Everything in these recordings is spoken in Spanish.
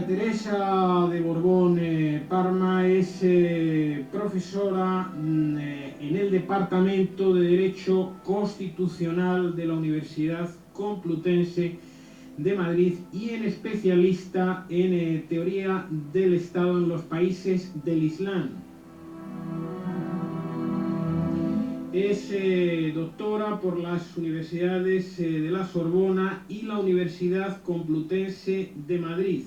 Teresa de Borbón Parma es profesora en el Departamento de Derecho Constitucional de la Universidad Complutense de Madrid y en especialista en teoría del Estado en los países del Islam. Es doctora por las universidades de la Sorbona y la Universidad Complutense de Madrid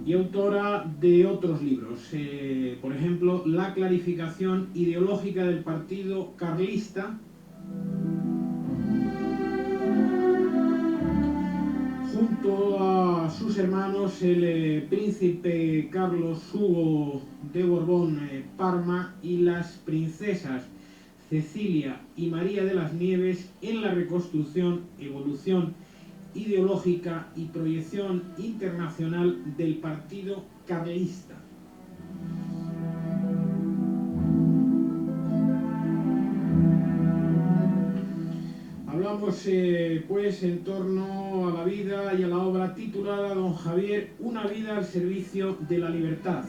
y autora de otros libros, por ejemplo, La clarificación ideológica del Partido Carlista, junto a sus hermanos el príncipe Carlos Hugo de Borbón Parma y las princesas Cecilia y María de las Nieves en la reconstrucción, evolución ideológica y proyección internacional del Partido Carlista. Hablamos pues en torno a la vida y a la obra titulada Don Javier, una vida al servicio de la libertad.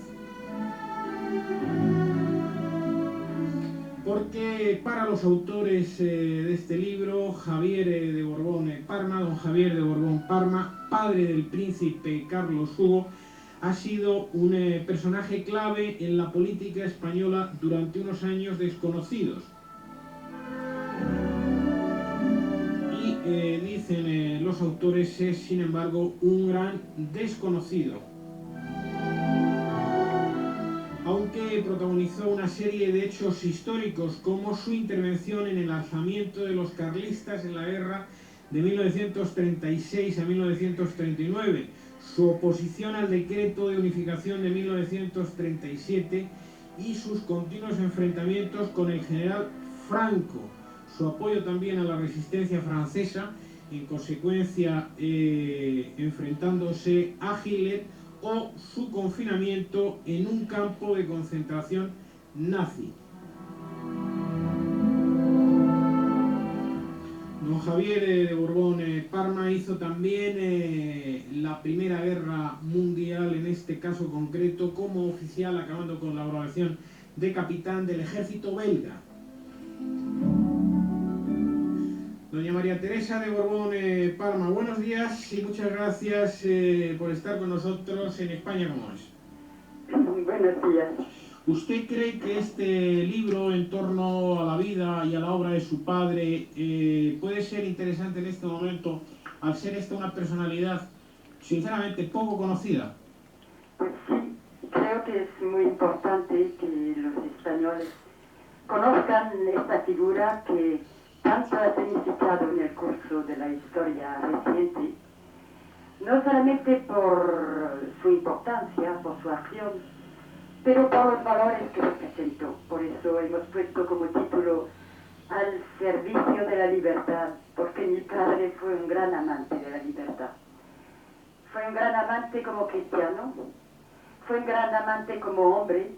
Porque para los autores de este libro, Javier de Borbón Parma, don Javier de Borbón Parma, padre del príncipe Carlos Hugo, ha sido un personaje clave en la política española durante unos años desconocidos. Y dicen los autores, es sin embargo un gran desconocido. Aunque protagonizó una serie de hechos históricos como su intervención en el alzamiento de los carlistas en la guerra de 1936 a 1939, su oposición al decreto de unificación de 1937 y sus continuos enfrentamientos con el general Franco, su apoyo también a la resistencia francesa, en consecuencia enfrentándose a Hitler, o su confinamiento en un campo de concentración nazi. Don Javier de Borbón Parma hizo también la Primera Guerra Mundial, en este caso concreto, como oficial, acabando con la graduación de capitán del ejército belga. Doña María Teresa de Borbón Parma, buenos días y muchas gracias por estar con nosotros en España como es. Buenos días. ¿Usted cree que este libro en torno a la vida y a la obra de su padre puede ser interesante en este momento, al ser esta una personalidad sinceramente poco conocida? Pues sí, creo que es muy importante que los españoles conozcan esta figura que tanto ha significado en el curso de la historia reciente, no solamente por su importancia, por su acción, pero por los valores que representó. Por eso hemos puesto como título Al servicio de la libertad, porque mi padre fue un gran amante de la libertad. Fue un gran amante como cristiano, fue un gran amante como hombre,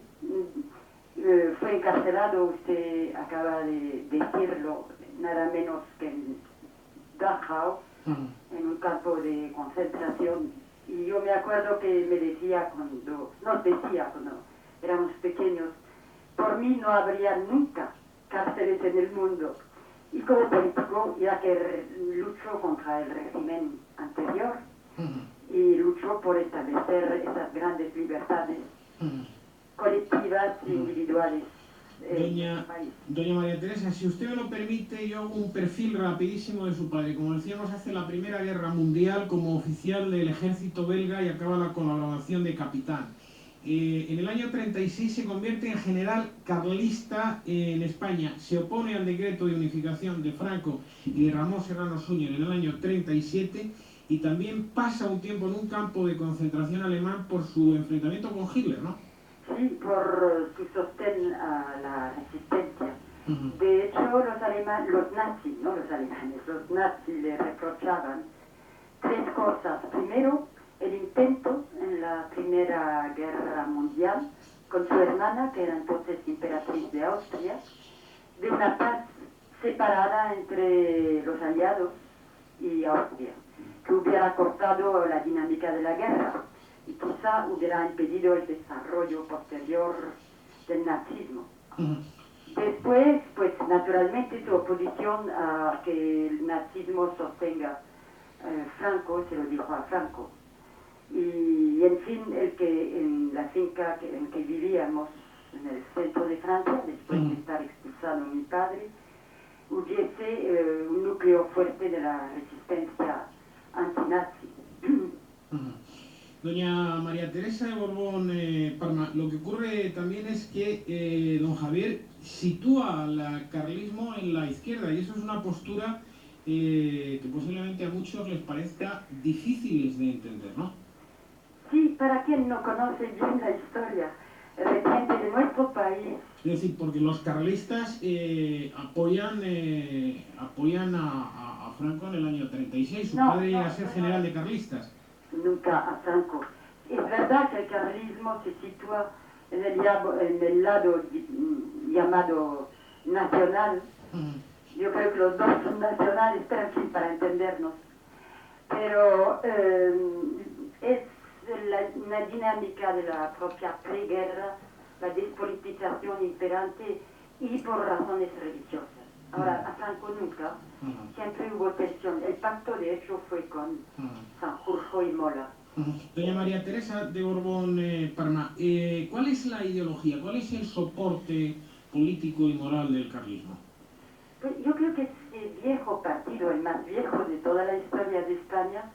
fue encarcelado, usted acaba de decirlo, nada menos que en Dachau, en un campo de concentración. Y yo me acuerdo que me decía nos decía cuando éramos pequeños, por mí no habría nunca cárceles en el mundo. Y como político, ya que luchó contra el régimen anterior y luchó por establecer esas grandes libertades colectivas e individuales. Doña María Teresa, si usted me lo permite, yo hago un perfil rapidísimo de su padre. Como decíamos, hace la Primera Guerra Mundial como oficial del ejército belga y acaba con la graduación de capitán. En el año 36 se convierte en general carlista en España. Se opone al decreto de unificación de Franco y de Ramón Serrano Suñer en el año 37 y también pasa un tiempo en un campo de concentración alemán por su enfrentamiento con Hitler, ¿no? Sí, por su sostén a la resistencia. De hecho, los nazis le reprochaban tres cosas. Primero, el intento en la Primera Guerra Mundial con su hermana, que era entonces emperatriz de Austria, de una paz separada entre los aliados y Austria. que hubiera cortado la dinámica de la guerra y quizá hubiera impedido el desarrollo posterior del nazismo. Después, pues naturalmente su oposición a que el nazismo sostenga Franco, se lo dijo a Franco. Y en fin, el que en la finca en que vivíamos, en el centro de Francia, después de estar expulsado mi padre, hubiese un núcleo fuerte de la resistencia antinazi. Doña María Teresa de Borbón Parma, lo que ocurre también es que don Javier sitúa al carlismo en la izquierda y eso es una postura que posiblemente a muchos les parezca difíciles de entender, ¿no? Sí, para quien no conoce bien la historia reciente de nuestro país. Es decir, porque los carlistas apoyan a Franco en el año 36, su padre llega a ser general de carlistas. Nunca a Franco. Es verdad que el carlismo se sitúa en el lado llamado nacional. Yo creo que los dos son nacionales, pero en fin, para entendernos. Pero es una dinámica de la propia preguerra, la despolitización imperante y por razones religiosas. Ahora, a Franco nunca, siempre hubo tensión. El pacto, de hecho, fue con Sanjurjo y Mola. Doña María Teresa de Borbón Parma, ¿cuál es la ideología, cuál es el soporte político y moral del carlismo? Pues yo creo que este viejo partido, el más viejo de toda la historia de España,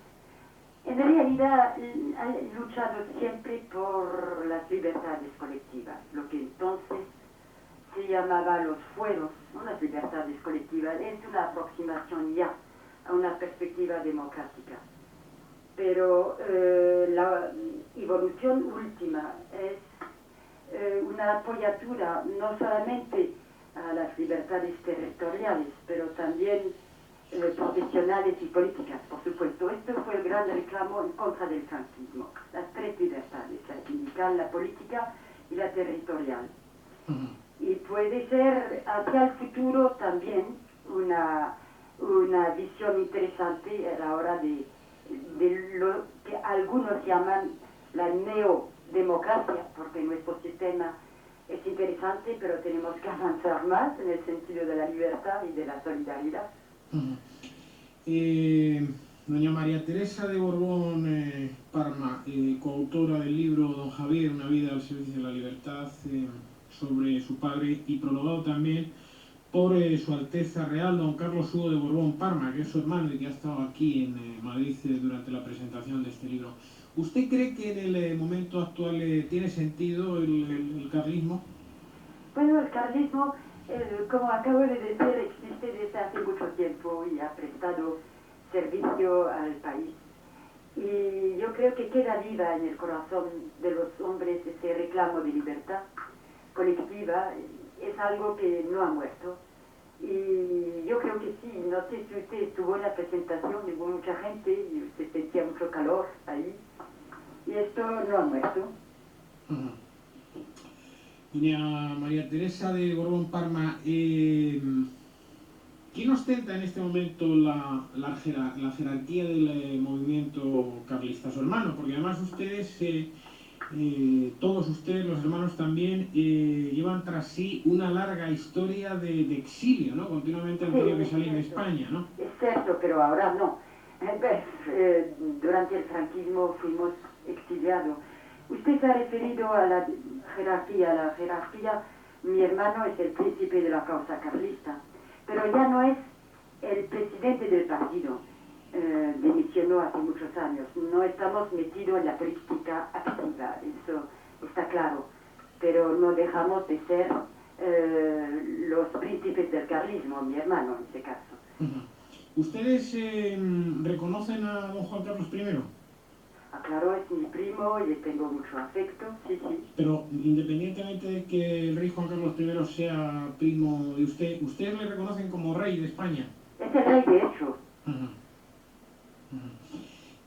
en realidad ha luchado siempre por las libertades colectivas, lo que entonces se llamaba los fueros, ¿no? Las libertades colectivas. Es una aproximación ya a una perspectiva democrática. Pero la evolución última es una apoyatura no solamente a las libertades territoriales, pero también profesionales y políticas, por supuesto. Esto fue el gran reclamo en contra del franquismo. Las tres libertades, la sindical, la política y la territorial. Y puede ser hacia el futuro también una visión interesante a la hora de lo que algunos llaman la neodemocracia, porque nuestro sistema es interesante, pero tenemos que avanzar más en el sentido de la libertad y de la solidaridad. Doña María Teresa de Borbón Parma, coautora del libro Don Javier, una vida al servicio de la libertad, sobre su padre y prologado también por Su Alteza Real, don Carlos Hugo de Borbón Parma, que es su hermano y que ha estado aquí en Madrid durante la presentación de este libro. ¿Usted cree que en el momento actual tiene sentido el carlismo? Bueno, el carlismo, como acabo de decir, existe desde hace mucho tiempo y ha prestado servicio al país. Y yo creo que queda viva en el corazón de los hombres ese reclamo de libertad colectiva. Es algo que no ha muerto. Y yo creo que sí, no sé si usted estuvo en la presentación, hubo mucha gente y se sentía mucho calor ahí. Y esto no ha muerto. Doña María Teresa de Borbón Parma, ¿quién ostenta en este momento la jerarquía del movimiento carlista? Su hermano, porque además ustedes, todos ustedes, los hermanos también, llevan tras sí una larga historia de exilio, ¿no? Continuamente han tenido que salir de España, ¿no? Es cierto, pero ahora no. Durante el franquismo fuimos exiliados. Usted se ha referido a la jerarquía. Mi hermano es el príncipe de la causa carlista, pero ya no es el presidente del partido. Dimisionó hace muchos años. No estamos metidos en la política activa, eso está claro, pero no dejamos de ser los príncipes del carlismo, mi hermano en este caso. ¿Ustedes reconocen a don Juan Carlos I? Ah, claro, es mi primo y le tengo mucho afecto, sí, sí. Pero independientemente de que el rey Juan Carlos I sea primo de usted, ¿ustedes le reconocen como rey de España? Es el rey de hecho.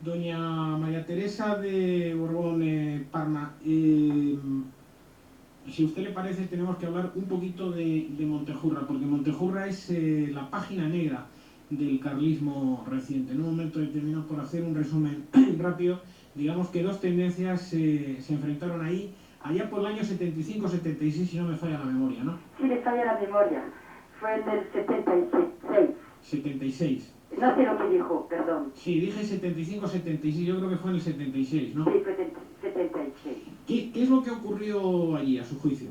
Doña María Teresa de Borbón Parma, si a usted le parece tenemos que hablar un poquito de Montejurra, porque Montejurra es la página negra del carlismo reciente. En un momento determinado, por hacer un resumen rápido, digamos que dos tendencias se enfrentaron ahí, allá por el año 75-76, si no me falla la memoria, ¿no? Sí, le falla la memoria. Fue en el 76. 76. No sé lo que dijo, perdón. Sí, dije 75-76, yo creo que fue en el 76, ¿no? Sí, fue en 76. ¿Qué es lo que ocurrió allí, a su juicio?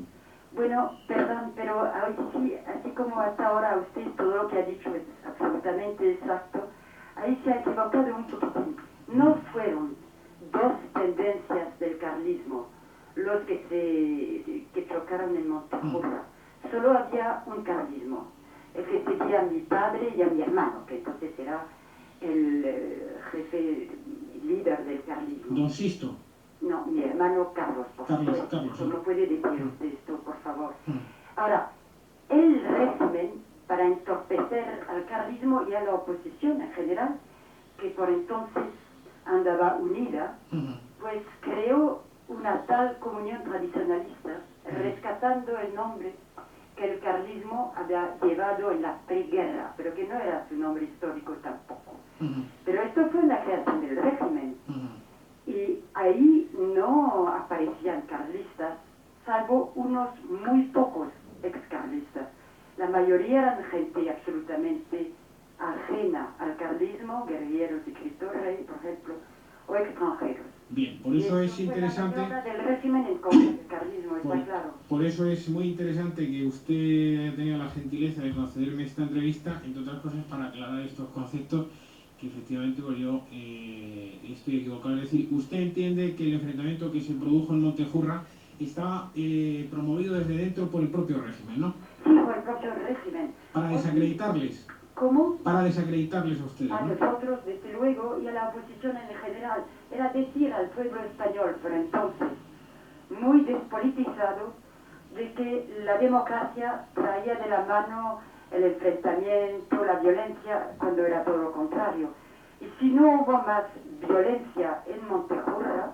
Bueno, perdón, pero hoy sí, así como hasta ahora usted todo lo que ha dicho es absolutamente exacto, ahí se ha equivocado un poquitín. No fueron dos tendencias del carlismo los que chocaron en Montejurra. Solo había un carlismo, el que seguía a mi padre y a mi hermano, que entonces era el jefe líder del carlismo. Don Sisto. No, mi hermano Carlos, por Carlos, supuesto. Carlos, sí. No puede decir usted esto, por favor. Ahora, el régimen, para entorpecer al carlismo y a la oposición en general, que por entonces andaba unida, pues creó una tal comunión tradicionalista, rescatando el nombre que el carlismo había llevado en la preguerra, pero que no era su nombre histórico tampoco. Pero esto fue la creación del régimen. Y ahí no aparecían carlistas, salvo unos muy pocos ex-carlistas. La mayoría eran gente absolutamente ajena al carlismo, guerrilleros de Cristo Rey, por ejemplo, o extranjeros. Bien, por eso es interesante. Del régimen en contra del carlismo, está claro. Por eso es muy interesante que usted haya tenido la gentileza de concederme esta entrevista, entre otras cosas para aclarar estos conceptos que efectivamente pues yo estoy equivocado. Es decir, usted entiende que el enfrentamiento que se produjo en Montejurra estaba promovido desde dentro por el propio régimen, ¿no? Sí, por el propio régimen. Para desacreditarles. ¿Cómo? Para desacreditarles a ustedes, A ¿no? nosotros, desde luego, y a la oposición en general. Era decir al pueblo español, pero entonces, muy despolitizado, de que la democracia traía de la mano el enfrentamiento, la violencia, cuando era todo lo contrario. Y si no hubo más violencia en Montejurra,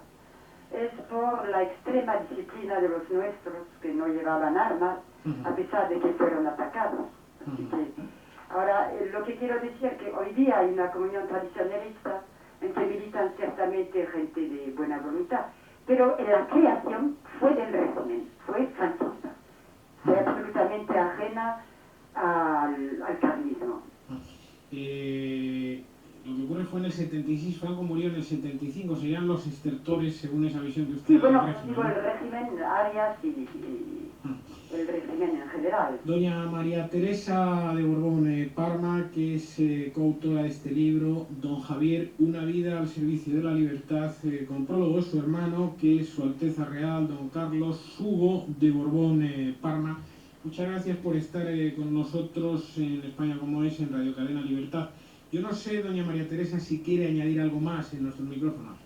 es por la extrema disciplina de los nuestros, que no llevaban armas, a pesar de que fueron atacados. Así que, ahora, lo que quiero decir es que hoy día hay una comunión tradicionalista en que militan ciertamente gente de buena voluntad, pero la creación fue del régimen, fue franquista, fue absolutamente ajena al carlismo. Lo que ocurre fue en el 76, Franco murió en el 75, serían los estertores según esa visión que usted Sí, da bueno, del régimen, digo ¿no? el régimen, Arias y el régimen en general. Doña María Teresa de Borbón Parma, que es coautora de este libro, Don Javier, una vida al servicio de la libertad, con prólogo de su hermano, que es Su Alteza Real, Don Carlos Hugo de Borbón Parma. Muchas gracias por estar con nosotros en España como es, en Radio Cadena Libertad. Yo no sé, doña María Teresa, si quiere añadir algo más en nuestros micrófonos.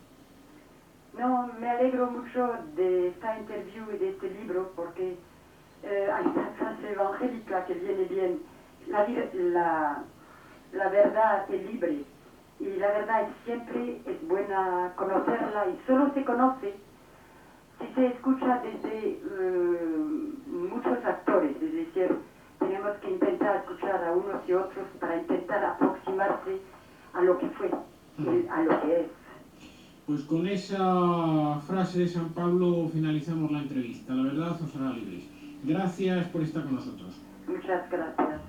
No, me alegro mucho de esta interview y de este libro porque hay una frase evangélica que viene bien. La verdad es libre y la verdad siempre es buena conocerla y solo se conoce si se escucha desde muchos actores, es decir, tenemos que intentar escuchar a unos y otros para intentar aproximarse a lo que fue, a lo que es. Pues con esa frase de San Pablo finalizamos la entrevista. La verdad os hará libres. Gracias por estar con nosotros. Muchas gracias.